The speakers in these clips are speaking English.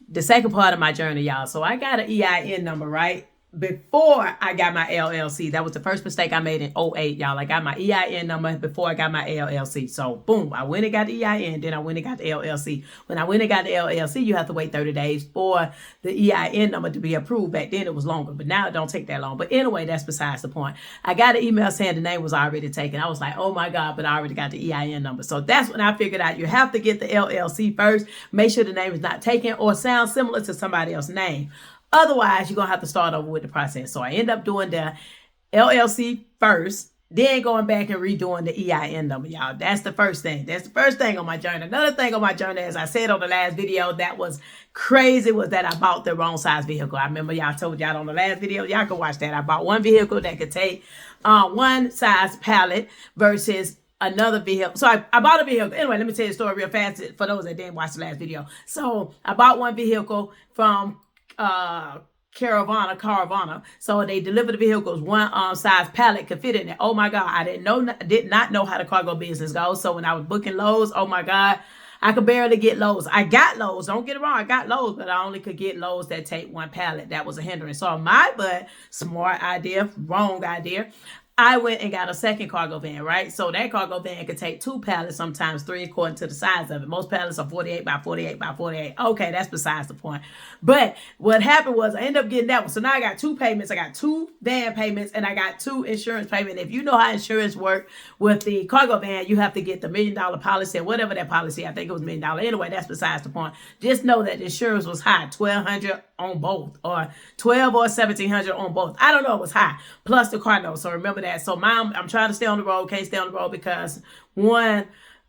the second part of my journey, y'all. So I got an EIN number, right? Before I got my LLC. That was the first mistake I made in 08, y'all. I got my EIN number before I got my LLC. So boom, I went and got the EIN, then I went and got the LLC. When I went and got the LLC, you have to wait 30 days for the EIN number to be approved. Back then it was longer, but now it don't take that long. But anyway, that's besides the point. I got an email saying the name was already taken. I was like, oh my God, but I already got the EIN number. So that's when I figured out you have to get the LLC first. Make sure the name is not taken or sounds similar to somebody else's name. Otherwise, you're going to have to start over with the process. So I end up doing the LLC first, then going back and redoing the EIN number, y'all. That's the first thing. That's the first thing on my journey. Another thing on my journey, as I said on the last video, that was crazy, was that I bought the wrong size vehicle. I remember y'all told y'all on the last video, y'all can watch that. I bought one vehicle that could take one size pallet versus another vehicle. So I bought a vehicle. Anyway, let me tell you the story real fast for those that didn't watch the last video. So I bought one vehicle from Caravana. So they delivered the vehicles. One size pallet could fit in it. Oh my God. I did not know how the cargo business goes. So when I was booking loads, oh my God, I could barely get loads. I got loads. Don't get it wrong. I got loads, but I only could get loads that take one pallet. That was a hindrance. So my butt, smart idea, wrong idea, I went and got a second cargo van, right? So that cargo van could take 2 pallets, sometimes 3, according to the size of it. Most pallets are 48 by 48 by 48. Okay, that's besides the point. But what happened was I ended up getting that one. So now I got 2 payments. I got 2 van payments and I got 2 insurance payments. If you know how insurance works with the cargo van, you have to get the $1 million policy or whatever that policy. I think it was $1 million. Anyway, that's besides the point. Just know that the insurance was high, $1,200 on both, or $1,200 or $1,700 on both. I don't know, it was high. Plus the car note. So remember that. So I'm trying to stay on the road. Can't stay on the road because one,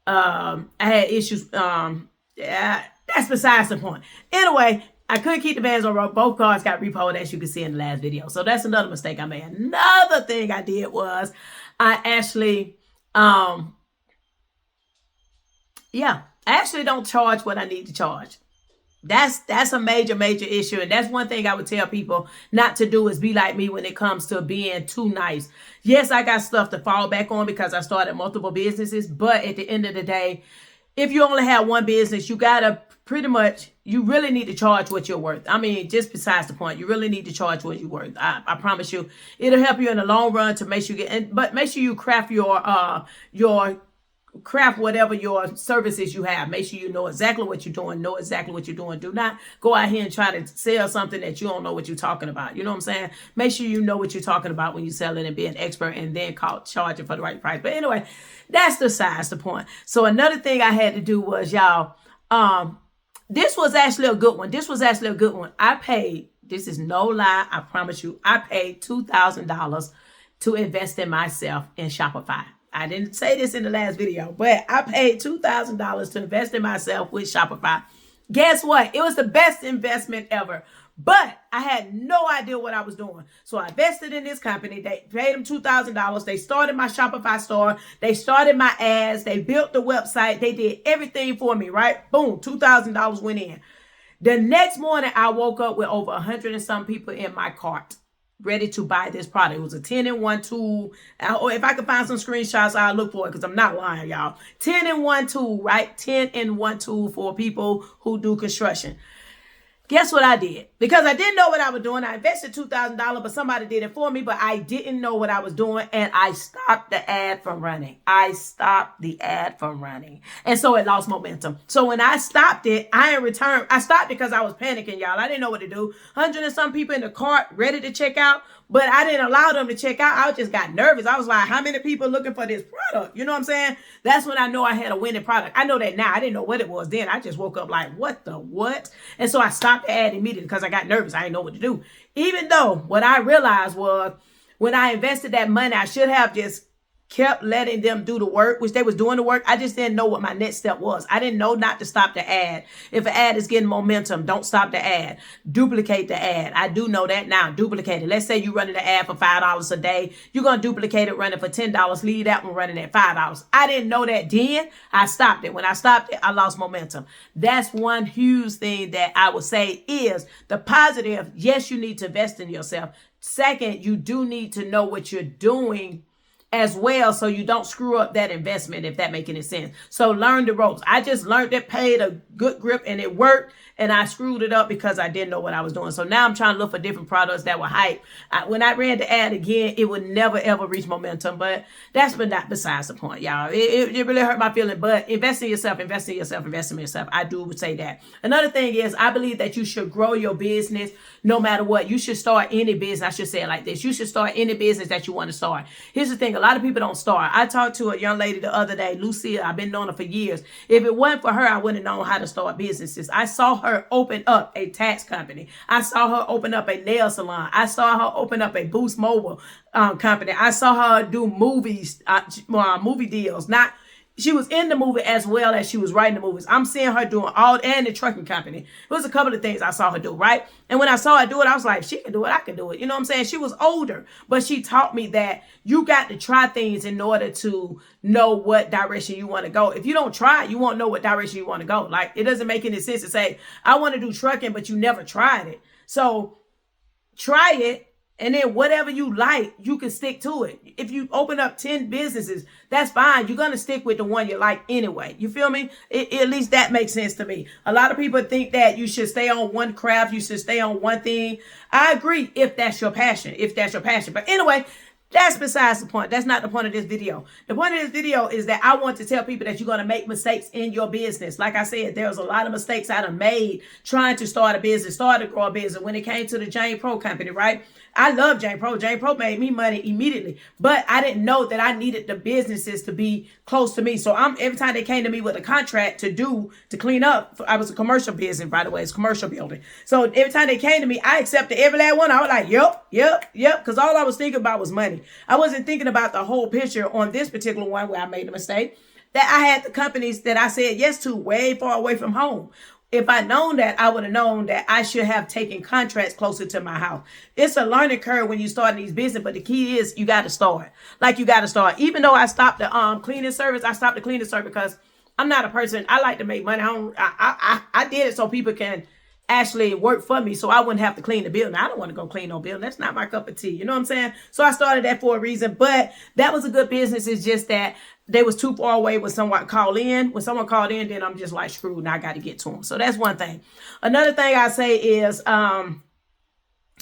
I had issues. Yeah, that's besides the point. Anyway, I couldn't keep the vans on the road. Both cars got repoed, as you can see in the last video. So that's another mistake I made. Another thing I did was I actually, I actually don't charge what I need to charge. That's a major issue. And that's one thing I would tell people not to do, is be like me when it comes to being too nice. Yes, I got stuff to fall back on because I started multiple businesses. But at the end of the day, if you only have one business, you got to you really need to charge what you're worth. I mean, just besides the point, you really need to charge what you're worth. I promise you, it'll help you in the long run to make sure but make sure you craft craft whatever your services you have. Make sure you know exactly what you're doing. Do not go out here and try to sell something that you don't know what you're talking about. You know what I'm saying? Make sure you know what you're talking about when you sell it and be an expert, and then charge it for the right price. But anyway, that's besides the point. So another thing I had to do was, y'all, this was actually a good one. I paid, this is no lie, I promise you, I paid $2,000 to invest in myself in Shopify. I didn't say this in the last video, but I paid $2,000 to invest in myself with Shopify. Guess what? It was the best investment ever. But I had no idea what I was doing. So I invested in this company. They paid them $2,000. They started my Shopify store. They started my ads. They built the website. They did everything for me, right? Boom, $2,000 went in. The next morning, I woke up with over 100 and some people in my cart, ready to buy this product. It was a 10-in-1 tool. Or if I could find some screenshots, I'll look for it, because I'm not lying, y'all. 10-in-1 tool, right? 10-in-1 tool for people who do construction. Guess what I did? Because I didn't know what I was doing. I invested $2,000, but somebody did it for me, but I didn't know what I was doing, and I stopped the ad from running. And so it lost momentum. So when I stopped it, I stopped because I was panicking, y'all. I didn't know what to do. 100 and some people in the cart ready to check out, but I didn't allow them to check out. I just got nervous. I was like, how many people looking for this product? You know what I'm saying? That's when I know I had a winning product. I know that now. I didn't know what it was then. I just woke up like, what the what? And so I stopped the ad immediately because I got nervous. I didn't know what to do. Even though what I realized was, when I invested that money, I should have just kept letting them do the work, which they was doing the work. I just didn't know what my next step was. I didn't know not to stop the ad. If an ad is getting momentum, don't stop the ad. Duplicate the ad. I do know that now. Duplicate it. Let's say you're running the ad for $5 a day. You're going to duplicate it running for $10. Leave that one running at $5. I didn't know that then. I stopped it. When I stopped it, I lost momentum. That's one huge thing that I would say is the positive. Yes, you need to invest in yourself. Second, you do need to know what you're doing as well, so you don't screw up that investment, if that make any sense. So learn the ropes. I just learned it, paid a good grip, and it worked, and I screwed it up because I didn't know what I was doing. So now I'm trying to look for different products that were hype. When I ran the ad again, it would never ever reach momentum, but that's not besides the point, y'all. It really hurt my feeling, but invest in yourself, invest in yourself, invest in yourself. I do say that. Another thing is, I believe that you should grow your business no matter what. You should start any business. I should say it like this. You should start any business that you want to start. Here's the thing. A lot of people don't start. I talked to a young lady the other day, Lucia. I've been knowing her for years. If it wasn't for her, I wouldn't have known how to start businesses. I saw her open up a tax company. I saw her open up a nail salon. I saw her open up a Boost Mobile company. I saw her do movies, movie deals. She was in the movie as well as she was writing the movies. I'm seeing her doing and the trucking company. It was a couple of things I saw her do, right? And when I saw her do it, I was like, she can do it, I can do it. You know what I'm saying? She was older, but she taught me that you got to try things in order to know what direction you want to go. If you don't try, you won't know what direction you want to go. Like, it doesn't make any sense to say, I want to do trucking, but you never tried it. So try it. And then whatever you like, you can stick to it. If you open up 10 businesses, that's fine. You're going to stick with the one you like anyway. You feel me? At least that makes sense to me. A lot of people think that you should stay on one craft. You should stay on one thing. I agree if that's your passion. But anyway, that's besides the point. That's not the point of this video. The point of this video is that I want to tell people that you're going to make mistakes in your business. Like I said, there's a lot of mistakes I done made trying to start a business, start to grow a business. When it came to the Jane Pro company, right? I love Jane Pro. Jane Pro made me money immediately, but I didn't know that I needed the businesses to be close to me. So every time they came to me with a contract to clean up, I was a commercial business, by the way, it's commercial building. So every time they came to me, I accepted every last one. I was like, yep. Because all I was thinking about was money. I wasn't thinking about the whole picture on this particular one where I made a mistake. That I had the companies that I said yes to way far away from home. If I'd known that, I would have known that I should have taken contracts closer to my house. It's a learning curve when you start in these business, but the key is you got to start. Like, you got to start. Even though I stopped the cleaning service, because I'm not a person. I like to make money. I did it so people can actually work for me, so I wouldn't have to clean the building. I don't want to go clean no building. That's not my cup of tea. You know what I'm saying? So I started that for a reason, but that was a good business. It's just that they was too far away when someone called in. When someone called in, then I'm just like screwed and I got to get to them. So that's one thing. Another thing I say is, let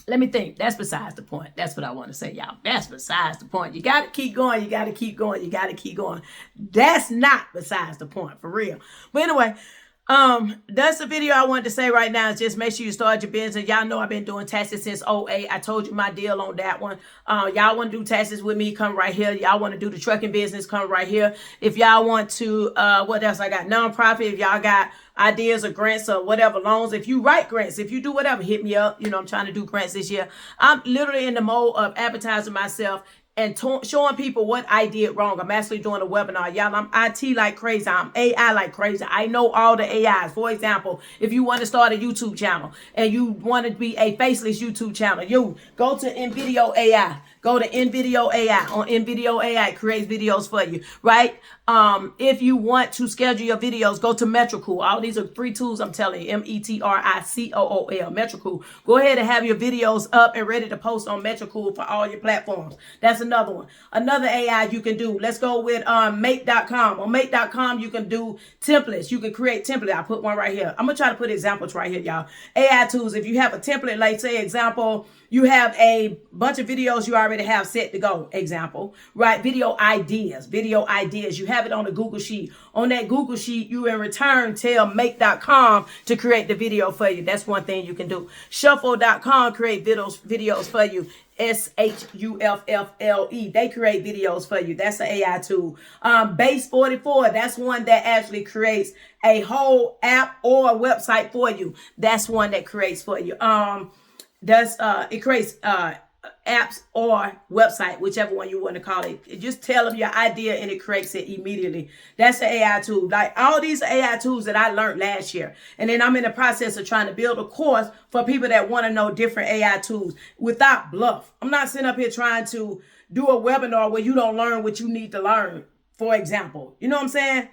me think. That's besides the point. That's what I want to say, y'all. That's besides the point. You got to keep going. You got to keep going. You got to keep going. That's not besides the point, for real. But anyway, that's the video I wanted to say right now. Is just make sure you start your business. Y'all know I've been doing taxes since 2008. I told you my deal on that one. Y'all want to do taxes with me, come right here. Y'all want to do the trucking business, come right here. If y'all want to, what else I got? Nonprofit. If y'all got ideas or grants or whatever, loans. If you write grants, if you do whatever, hit me up. You know, I'm trying to do grants this year. I'm literally in the mode of advertising myself and showing people what I did wrong. I'm actually doing a webinar. Y'all, I'm IT like crazy. I'm AI like crazy. I know all the AIs. For example, if you want to start a YouTube channel and you want to be a faceless YouTube channel, you go to NVIDIA AI. Go to NVIDIA AI. On NVIDIA AI, it creates videos for you, right? If you want to schedule your videos, go to Metricool. All these are free tools, I'm telling you. Metricool. Metricool. Go ahead and have your videos up and ready to post on Metricool for all your platforms. That's another one. Another AI you can do. Let's go with Make.com. On Make.com, you can do templates. You can create templates. I put one right here. I'm going to try to put examples right here, y'all. AI tools. If you have a template, like say example, you have a bunch of videos you already have set to go, example, right? Video ideas. You have it on a Google Sheet. On that Google Sheet, you in return tell Make.com to create the video for you. That's one thing you can do. Shuffle.com create videos for you. SHUFFLE. They create videos for you. That's an AI tool. Base 44. That's one that actually creates a whole app or a website for you. That's one that creates for you. It creates apps or website, whichever one you want to call it. Just tell them your idea and it creates it immediately. That's the AI tool. Like all these AI tools that I learned last year. And then I'm in the process of trying to build a course for people that want to know different AI tools without bluff. I'm not sitting up here trying to do a webinar where you don't learn what you need to learn, for example. You know what I'm saying?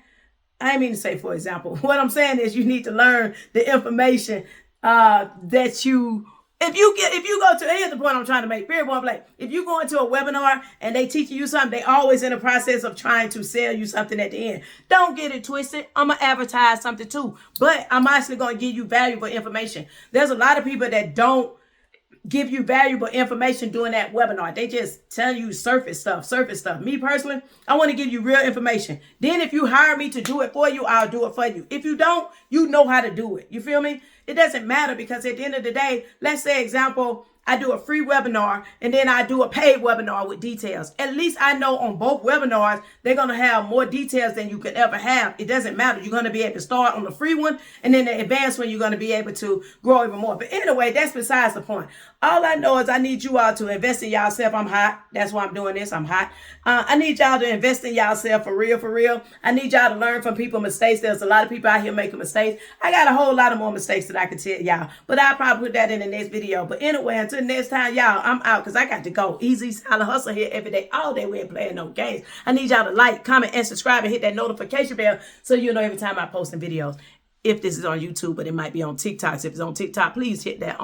I didn't mean to say for example. What I'm saying is you need to learn the information that you If you go to, here's the point I'm trying to make, period, one blank. If you go into a webinar and they teaching you something, they always in the process of trying to sell you something at the end. Don't get it twisted. I'm going to advertise something too, but I'm actually going to give you valuable information. There's a lot of people that don't give you valuable information during that webinar. They just tell you surface stuff. Me personally, I want to give you real information. Then if you hire me to do it for you, I'll do it for you. If you don't, you know how to do it. You feel me? It doesn't matter, because at the end of the day, let's say example, I do a free webinar and then I do a paid webinar with details. At least I know on both webinars, they're going to have more details than you could ever have. It doesn't matter. You're going to be able to start on the free one, and then the advanced one, you're going to be able to grow even more. But anyway, that's besides the point. All I know is I need you all to invest in yourself. I'm hot. That's why I'm doing this. I'm hot. I need y'all to invest in yourself for real, for real. I need y'all to learn from people's mistakes. There's a lot of people out here making mistakes. I got a whole lot of more mistakes that I can tell y'all, but I'll probably put that in the next video. But anyway, until next time, y'all, I'm out because I got to go. Easy, silent hustle here every day, all day. We ain't playing no games. I need y'all to like, comment, and subscribe, and hit that notification bell so you know every time I post some videos. If this is on YouTube, but it might be on TikTok. So if it's on TikTok, please hit that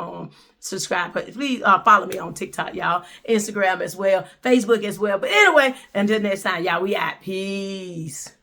subscribe. Please follow me on TikTok, y'all. Instagram as well. Facebook as well. But anyway, until next time, y'all, we out. Peace.